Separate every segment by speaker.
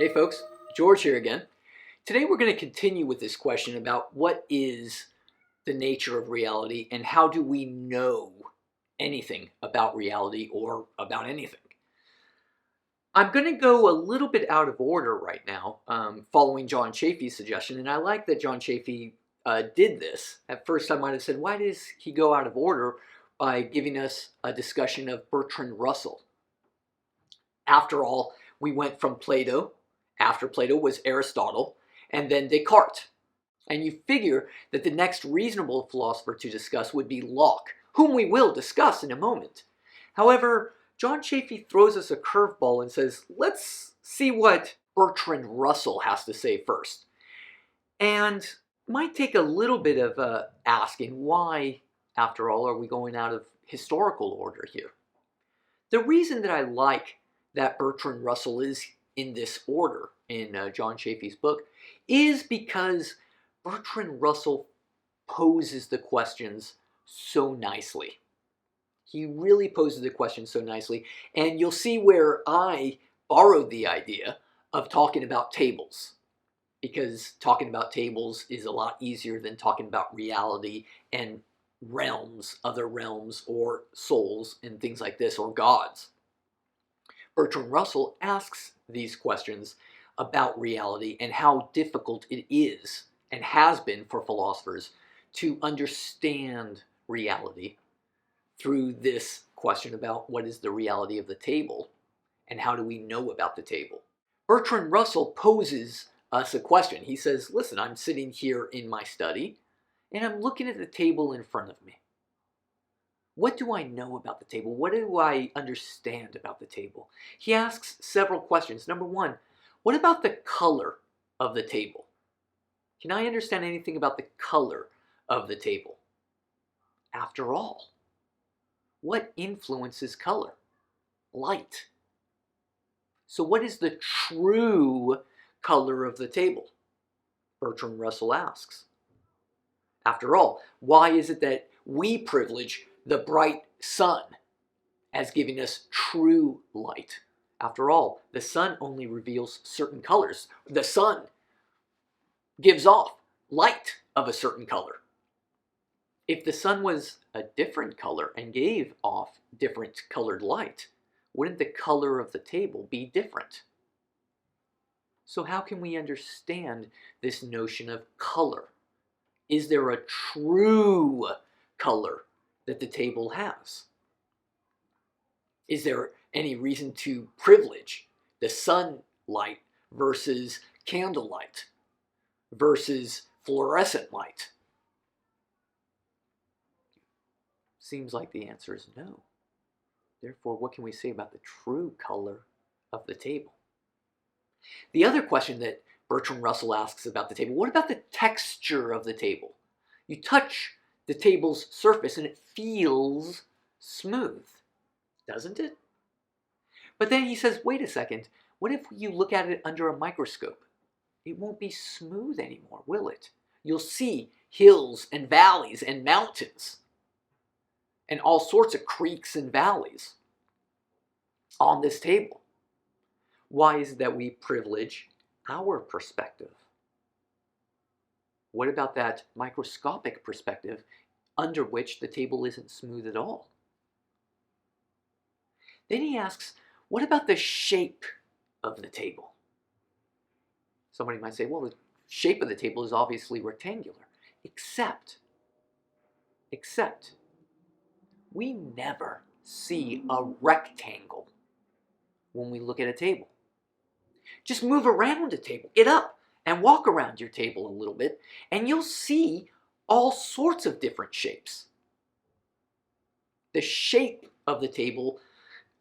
Speaker 1: Hey folks, George here again. Today we're going to continue with this question about what is the nature of reality and how do we know anything about reality or about anything. I'm going to go a little bit out of order right now, following John Chafee's suggestion, and I like that John Chafee did this. At first I might have said, why does he go out of order by giving us a discussion of Bertrand Russell? After all, we went from Plato. After Plato was Aristotle, and then Descartes. And you figure that the next reasonable philosopher to discuss would be Locke, whom we will discuss in a moment. However, John Chafee throws us a curveball and says, let's see what Bertrand Russell has to say first. And might take a little bit of asking, why, after all, are we going out of historical order here? The reason that I like that Bertrand Russell is in this order in John Chafee's book is because Bertrand Russell poses the questions so nicely. He really poses the questions so nicely, and you'll see where I borrowed the idea of talking about tables, because talking about tables is a lot easier than talking about reality and realms, other realms, or souls, and things like this, or gods. Bertrand Russell asks these questions about reality and how difficult it is and has been for philosophers to understand reality through this question about what is the reality of the table and how do we know about the table. Bertrand Russell poses us a question. He says, listen, I'm sitting here in my study and I'm looking at the table in front of me. What do I know about the table? What do I understand about the table? He asks several questions. Number one, what about the color of the table? Can I understand anything about the color of the table? After all, what influences color? Light. So what is the true color of the table? Bertrand Russell asks. After all, why is it that we privilege the bright sun as giving us true light? After all, the sun only reveals certain colors. The sun gives off light of a certain color. If the sun was a different color and gave off different colored light, wouldn't the color of the table be different? So how can we understand this notion of color? Is there a true color that the table has? Is there any reason to privilege the sunlight versus candlelight versus fluorescent light? Seems like the answer is no. Therefore, what can we say about the true color of the table? The other question that Bertrand Russell asks about the table, what about the texture of the table? You touch the table's surface and it feels smooth, doesn't it? But then he says, wait a second, what if you look at it under a microscope? It won't be smooth anymore, will it? You'll see hills and valleys and mountains and all sorts of creeks and valleys on this table. Why is it that we privilege our perspective? What about that microscopic perspective under which the table isn't smooth at all? Then he asks, what about the shape of the table? Somebody might say, well, the shape of the table is obviously rectangular, except we never see a rectangle when we look at a table. Just move around a table, get up and walk around your table a little bit, and you'll see all sorts of different shapes. The shape of the table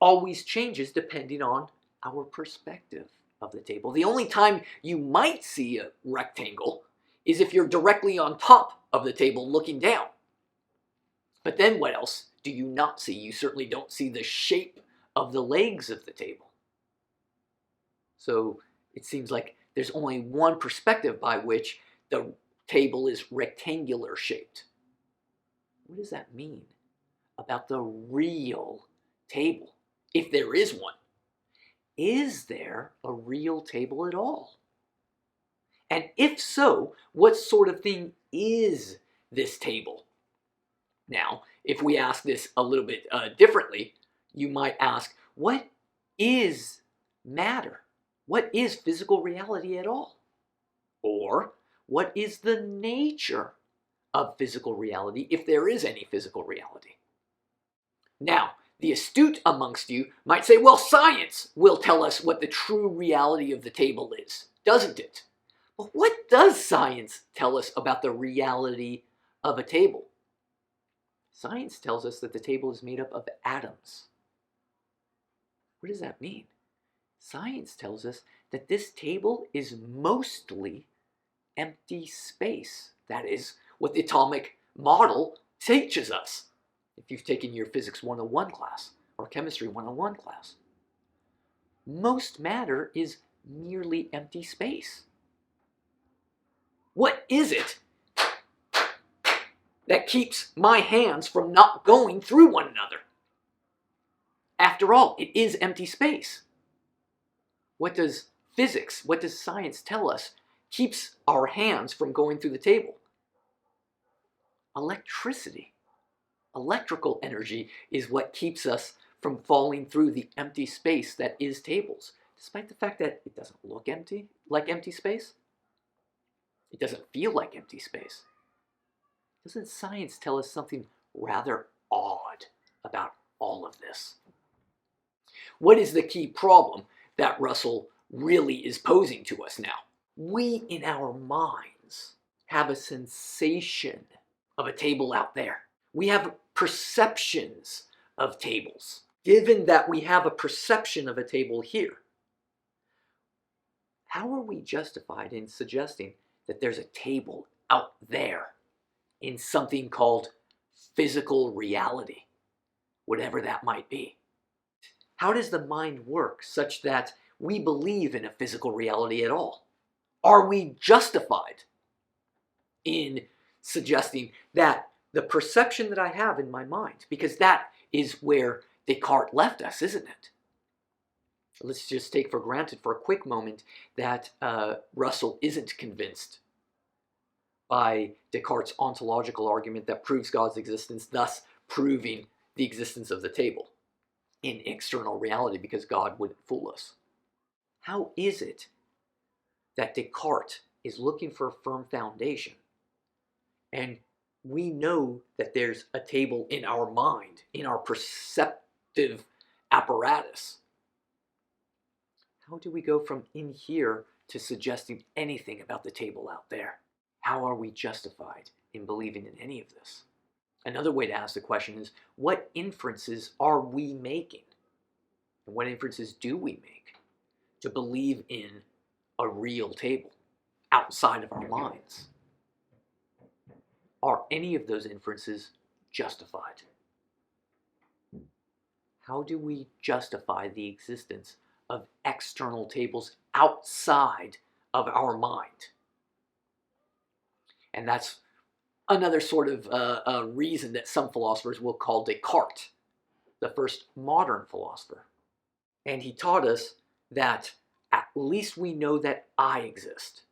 Speaker 1: always changes depending on our perspective of the table. The only time you might see a rectangle is if you're directly on top of the table looking down. But then what else do you not see? You certainly don't see the shape of the legs of the table. So it seems like there's only one perspective by which the table is rectangular shaped. What does that mean about the real table, if there is one? is there a real table at all? And if so, what sort of thing is this table? Now, if we ask this a little bit differently, you might ask, what is matter? What is physical reality at all? Or, what is the nature of physical reality, if there is any physical reality? Now, the astute amongst you might say, well, science will tell us what the true reality of the table is, doesn't it? But what does science tell us about the reality of a table? Science tells us that the table is made up of atoms. What does that mean? Science tells us that this table is mostly empty space. That is what the atomic model teaches us. If you've taken your Physics 101 class or Chemistry 101 class, most matter is merely empty space. What is it that keeps my hands from not going through one another? After all, it is empty space. What does physics, what does science tell us keeps our hands from going through the table? Electricity. Electrical energy is what keeps us from falling through the empty space that is tables, despite the fact that it doesn't look empty, like empty space. It doesn't feel like empty space. Doesn't science tell us something rather odd about all of this? What is the key problem that Russell really is posing to us now? We in our minds have a sensation of a table out there. We have perceptions of tables. Given that we have a perception of a table here, how are we justified in suggesting that there's a table out there in something called physical reality, whatever that might be? How does the mind work such that we believe in a physical reality at all? Are we justified in suggesting that the perception that I have in my mind, because that is where Descartes left us, isn't it? Let's just take for granted for a quick moment that Russell isn't convinced by Descartes' ontological argument that proves God's existence, thus proving the existence of the table in external reality, because God wouldn't fool us. How is it that Descartes is looking for a firm foundation, and we know that there's a table in our mind, in our perceptive apparatus? How do we go from in here to suggesting anything about the table out there? How are we justified in believing in any of this? Another way to ask the question is, what inferences are we making? And what inferences do we make to believe in a real table outside of our minds? Are any of those inferences justified? How do we justify the existence of external tables outside of our mind? And that's another sort of reason that some philosophers will call Descartes the first modern philosopher. And he taught us that at least we know that I exist,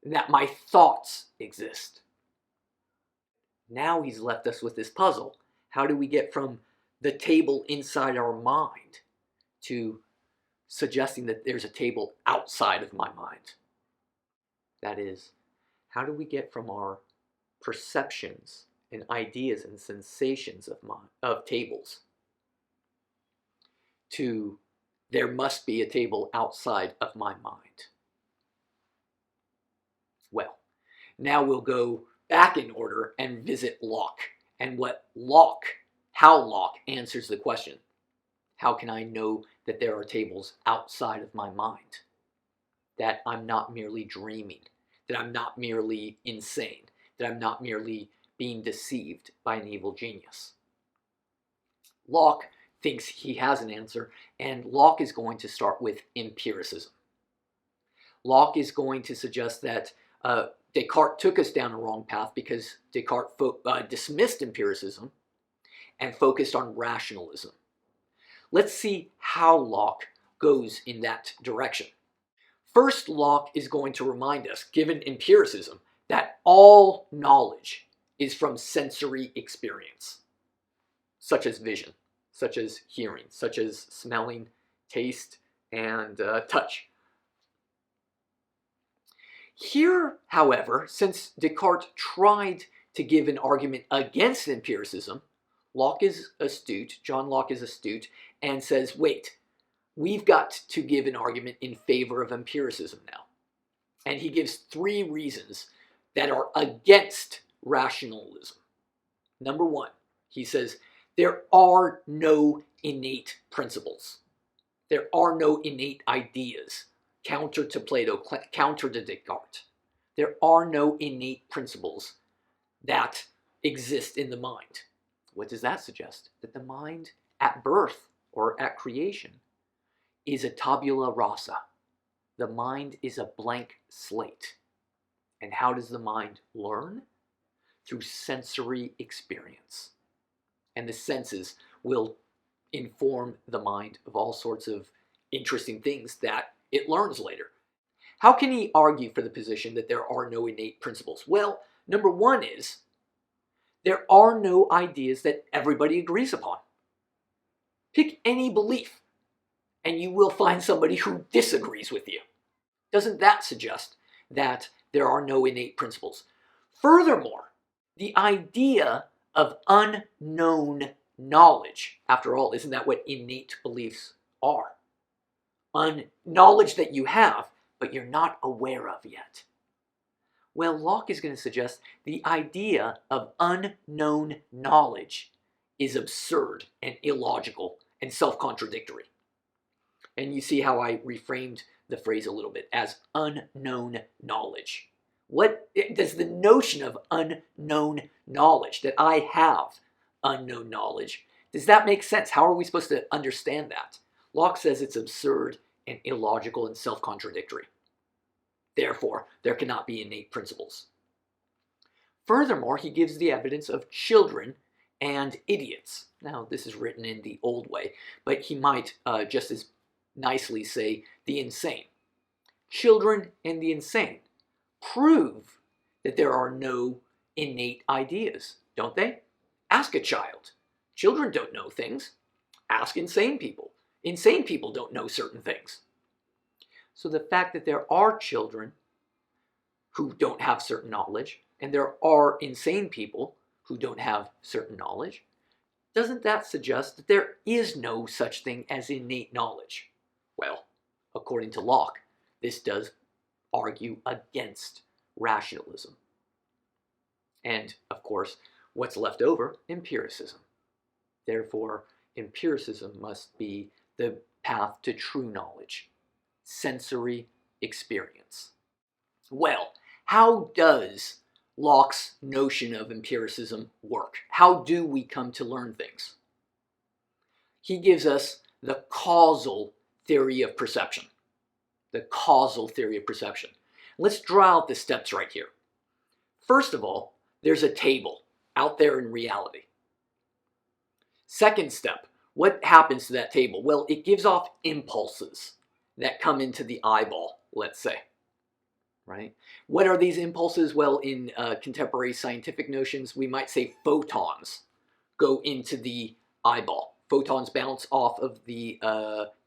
Speaker 1: and that my thoughts exist. Now he's left us with this puzzle. How do we get from the table inside our mind to suggesting that there's a table outside of my mind? That is, how do we get from our perceptions and ideas and sensations of tables to there must be a table outside of my mind? Well, now we'll go back in order and visit Locke, and how Locke answers the question, how can I know that there are tables outside of my mind? That I'm not merely dreaming, that I'm not merely insane, that I'm not merely being deceived by an evil genius. Locke thinks he has an answer, and Locke is going to start with empiricism. Locke is going to suggest that Descartes took us down a wrong path because Descartes dismissed empiricism and focused on rationalism. Let's see how Locke goes in that direction. First, Locke is going to remind us, given empiricism, that all knowledge is from sensory experience, such as vision, such as hearing, such as smelling, taste, and touch. Here, however, since Descartes tried to give an argument against empiricism, Locke is astute, John Locke is astute, and says, wait, we've got to give an argument in favor of empiricism now. And he gives 3 reasons that are against rationalism. Number 1, he says, there are no innate principles. There are no innate ideas. Counter to Plato, counter to Descartes. There are no innate principles that exist in the mind. What does that suggest? That the mind at birth or at creation is a tabula rasa. The mind is a blank slate. And how does the mind learn? Through sensory experience. And the senses will inform the mind of all sorts of interesting things that it learns later. How can he argue for the position that there are no innate principles? Well, number 1 is, there are no ideas that everybody agrees upon. Pick any belief, and you will find somebody who disagrees with you. Doesn't that suggest that there are no innate principles? Furthermore, the idea of unknown knowledge, after all, isn't that what innate beliefs are? Knowledge that you have, but you're not aware of yet. Well, Locke is going to suggest the idea of unknown knowledge is absurd and illogical and self-contradictory. And you see how I reframed the phrase a little bit as unknown knowledge. What does the notion of unknown knowledge, that I have unknown knowledge, does that make sense? How are we supposed to understand that? Locke says it's absurd and illogical and self-contradictory. Therefore, there cannot be innate principles. Furthermore, he gives the evidence of children and idiots. Now, this is written in the old way, but he might just as nicely say the insane. Children and the insane prove that there are no innate ideas, don't they? Ask a child. Children don't know things. Ask insane people. Insane people don't know certain things. So the fact that there are children who don't have certain knowledge, and there are insane people who don't have certain knowledge, doesn't that suggest that there is no such thing as innate knowledge? Well, according to Locke, this does argue against rationalism. And, of course, what's left over? Empiricism. Therefore, empiricism must be the path to true knowledge, sensory experience. Well, how does Locke's notion of empiricism work? How do we come to learn things? He gives us the causal theory of perception. The causal theory of perception. Let's draw out the steps right here. First of all, there's a table out there in reality. Second step, what happens to that table? Well, it gives off impulses that come into the eyeball, let's say. Right? What are these impulses? Well, in contemporary scientific notions, we might say photons go into the eyeball. Photons bounce off of the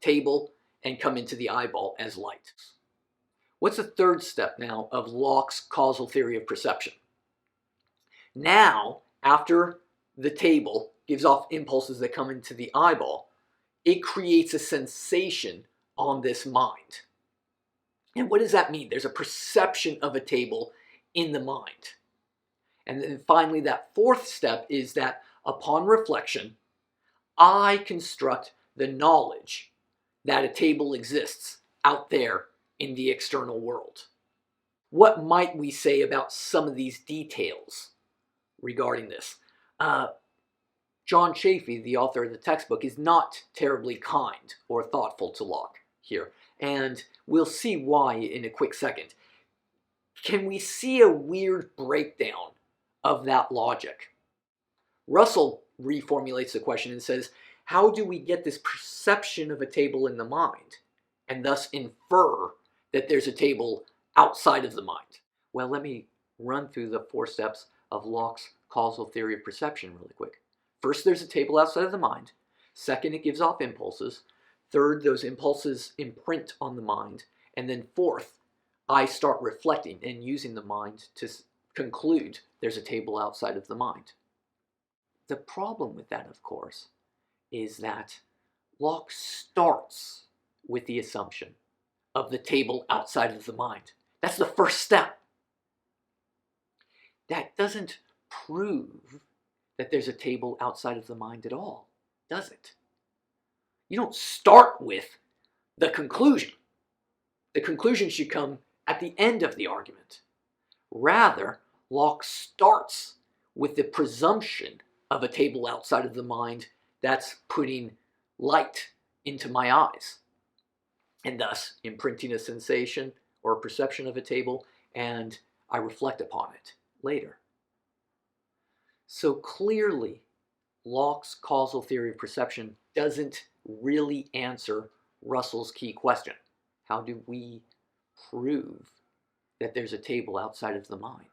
Speaker 1: table and come into the eyeball as light. What's the third step now of Locke's causal theory of perception? Now, after the table gives off impulses that come into the eyeball, it creates a sensation on this mind. And what does that mean? There's a perception of a table in the mind. And then finally, that fourth step is that upon reflection, I construct the knowledge that a table exists out there in the external world. What might we say about some of these details regarding this? John Chafee, the author of the textbook, is not terribly kind or thoughtful to Locke here. And we'll see why in a quick second. Can we see a weird breakdown of that logic? Russell reformulates the question and says, how do we get this perception of a table in the mind? and thus infer that there's a table outside of the mind? Well, let me run through the 4 steps of Locke's causal theory of perception really quick. First, there's a table outside of the mind. Second, it gives off impulses. Third, those impulses imprint on the mind. And then fourth, I start reflecting and using the mind to conclude there's a table outside of the mind. The problem with that, of course, is that Locke starts with the assumption of the table outside of the mind. That's the first step. That doesn't prove that there's a table outside of the mind at all, does it? You don't start with the conclusion. The conclusion should come at the end of the argument. Rather, Locke starts with the presumption of a table outside of the mind that's putting light into my eyes, and thus imprinting a sensation or a perception of a table, and I reflect upon it later. So clearly, Locke's causal theory of perception doesn't really answer Russell's key question. How do we prove that there's a table outside of the mind?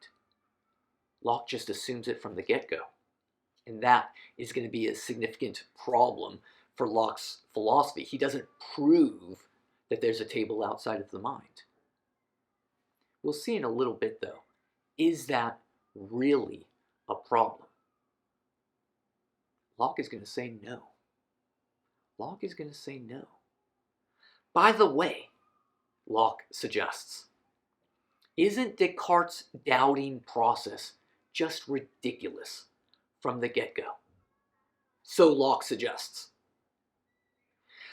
Speaker 1: Locke just assumes it from the get-go. And that is going to be a significant problem for Locke's philosophy. He doesn't prove that there's a table outside of the mind. We'll see in a little bit, though, is that really a problem? Locke is going to say no. Locke is going to say no. By the way, Locke suggests, isn't Descartes' doubting process just ridiculous from the get-go? So Locke suggests.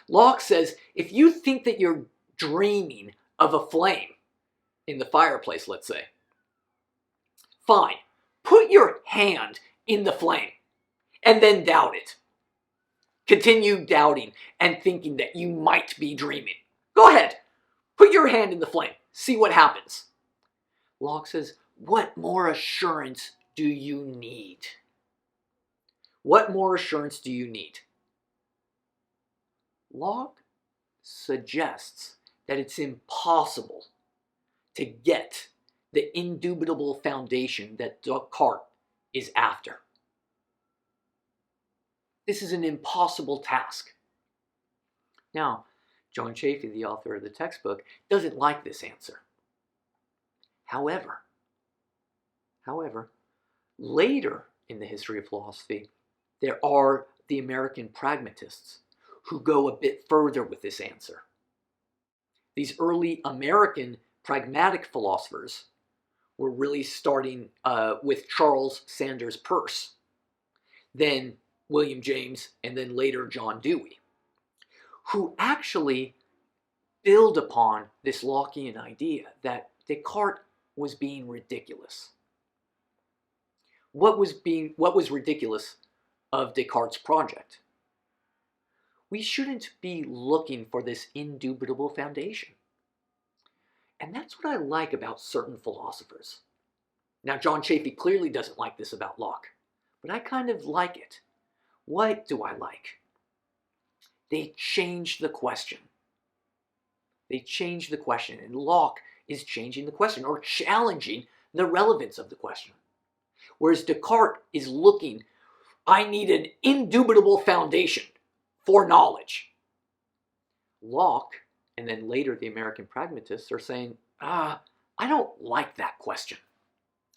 Speaker 1: Locke says, if you think that you're dreaming of a flame in the fireplace, let's say, fine, put your hand in the flame and then doubt it. Continue doubting and thinking that you might be dreaming. Go ahead, put your hand in the flame, see what happens. Locke says, what more assurance do you need? What more assurance do you need? Locke suggests that it's impossible to get the indubitable foundation that Descartes is after. This is an impossible task. Now, John Chafee, the author of the textbook, doesn't like this answer. However, later in the history of philosophy, there are the American Pragmatists who go a bit further with this answer. These early American pragmatic philosophers were really starting with Charles Sanders Peirce, then William James, and then later John Dewey, who actually build upon this Lockean idea that Descartes was being ridiculous. What was ridiculous of Descartes' project? We shouldn't be looking for this indubitable foundation. And that's what I like about certain philosophers. Now, John Chafee clearly doesn't like this about Locke, but I kind of like it. What do I like? They change the question. They change the question, and Locke is changing the question or challenging the relevance of the question. Whereas Descartes is looking, I need an indubitable foundation for knowledge. Locke, and then later the American Pragmatists, are saying, I don't like that question.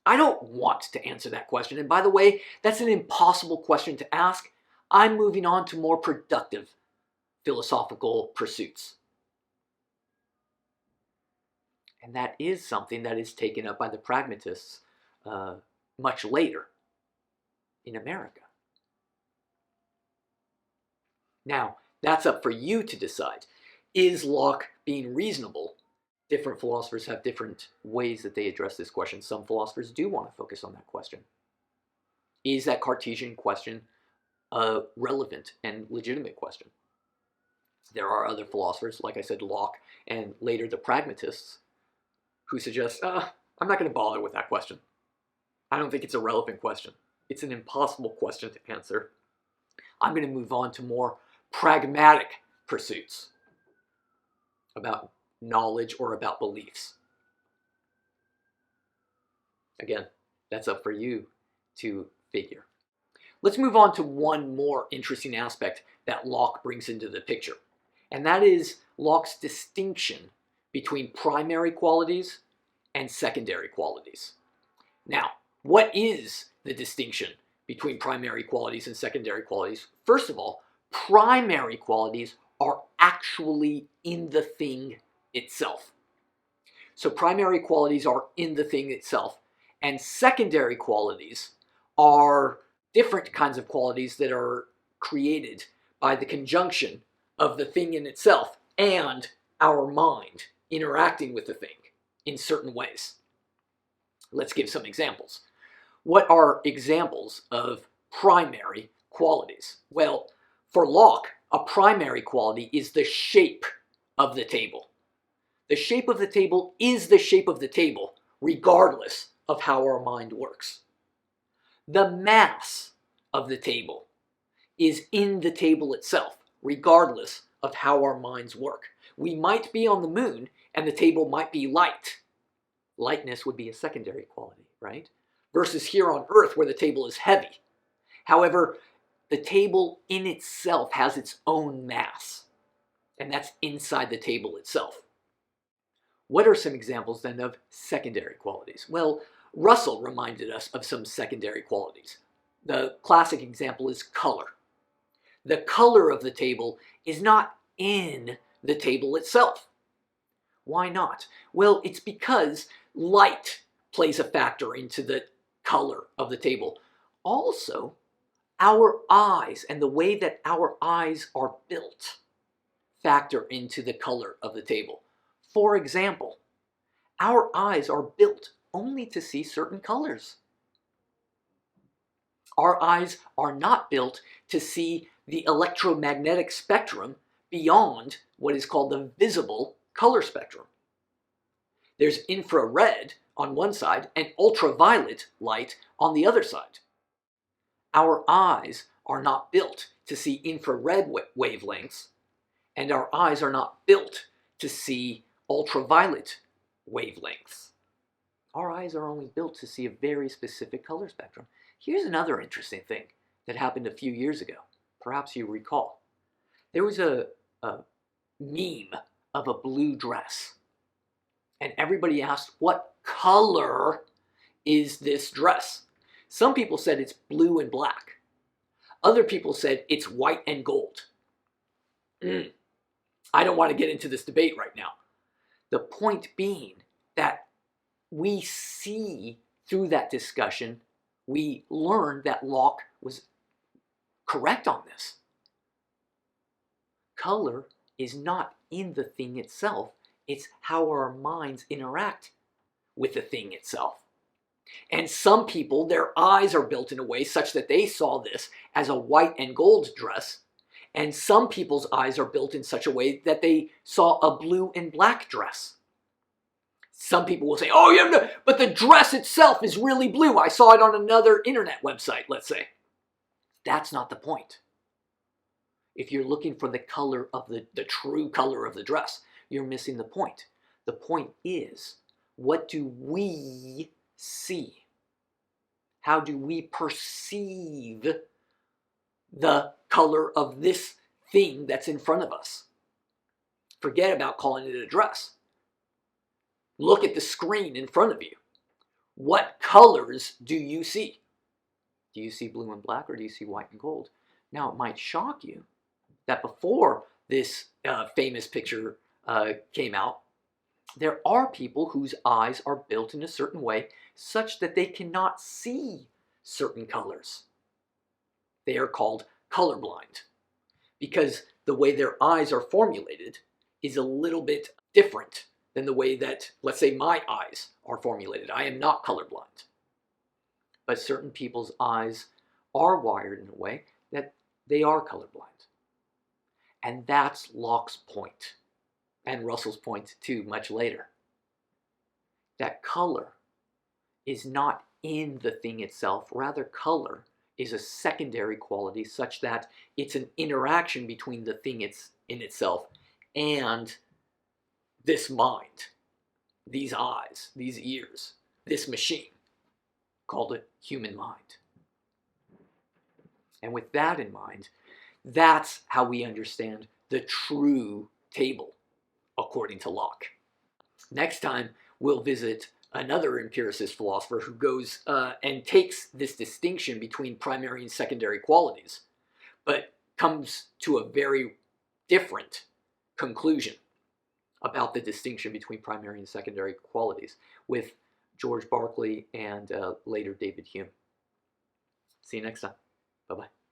Speaker 1: I don't want to answer that question. And by the way, that's an impossible question to ask. I'm moving on to more productive philosophical pursuits. And that is something that is taken up by the Pragmatists much later in America. Now, that's up for you to decide. Is Locke being reasonable? Different philosophers have different ways that they address this question. Some philosophers do want to focus on that question. Is that Cartesian question a relevant and legitimate question? There are other philosophers, like I said, Locke, and later the Pragmatists, who suggest, I'm not going to bother with that question. I don't think it's a relevant question. It's an impossible question to answer. I'm going to move on to more pragmatic pursuits. about knowledge or about beliefs? Again, that's up for you to figure. Let's move on to one more interesting aspect that Locke brings into the picture, and that is Locke's distinction between primary qualities and secondary qualities. Now, what is the distinction between primary qualities and secondary qualities? First of all, primary qualities are actually in the thing itself. So primary qualities are in the thing itself, and secondary qualities are different kinds of qualities that are created by the conjunction of the thing in itself and our mind interacting with the thing in certain ways. Let's give some examples. What are examples of primary qualities? Well, for Locke, a primary quality is the shape of the table. The shape of the table is the shape of the table, regardless of how our mind works. The mass of the table is in the table itself, regardless of how our minds work. We might be on the moon, and the table might be light. Lightness would be a secondary quality, right? Versus here on Earth, where the table is heavy. However, the table in itself has its own mass, and that's inside the table itself. What are some examples then of secondary qualities? Well, Russell reminded us of some secondary qualities. The classic example is color. The color of the table is not in the table itself. Why not? Well, it's because light plays a factor into the color of the table. Also, our eyes and the way that our eyes are built factor into the color of the table. For example, our eyes are built only to see certain colors. Our eyes are not built to see the electromagnetic spectrum beyond what is called the visible color spectrum. There's infrared on one side and ultraviolet light on the other side. Our eyes are not built to see infrared wavelengths, and our eyes are not built to see ultraviolet wavelengths. Our eyes are only built to see a very specific color spectrum. Here's another interesting thing that happened a few years ago. Perhaps you recall. There was a meme of a blue dress. And everybody asked, what color is this dress? Some people said it's blue and black. Other people said it's white and gold. I don't want to get into this debate right now. The point being that we see through that discussion, we learned that Locke was correct on this. Color is not in the thing itself. It's how our minds interact with the thing itself. And some people, their eyes are built in a way such that they saw this as a white and gold dress. And some people's eyes are built in such a way that they saw a blue and black dress. Some people will say, oh, yeah, but the dress itself is really blue. I saw it on another internet website, let's say. That's not the point. If you're looking for the color of the true color of the dress, you're missing the point. The point is, what do we see? How do we perceive the color of this thing that's in front of us? Forget about calling it a dress. Look at the screen in front of you. What colors do you see? Do you see blue and black, or do you see white and gold? Now, it might shock you that before this famous picture came out, there are people whose eyes are built in a certain way such that they cannot see certain colors. They are called colorblind because the way their eyes are formulated is a little bit different than the way that, let's say, my eyes are formulated. I am not colorblind. But certain people's eyes are wired in a way that they are colorblind. And that's Locke's point, and Russell's point too, much later. That color is not in the thing itself. Rather, color is a secondary quality such that it's an interaction between the thing in itself and this mind, these eyes, these ears, this machine, called a human mind. And with that in mind, that's how we understand the true table, according to Locke. Next time, we'll visit another empiricist philosopher who goes and takes this distinction between primary and secondary qualities, but comes to a very different conclusion about the distinction between primary and secondary qualities with George Berkeley and later David Hume. See you next time. Bye-bye.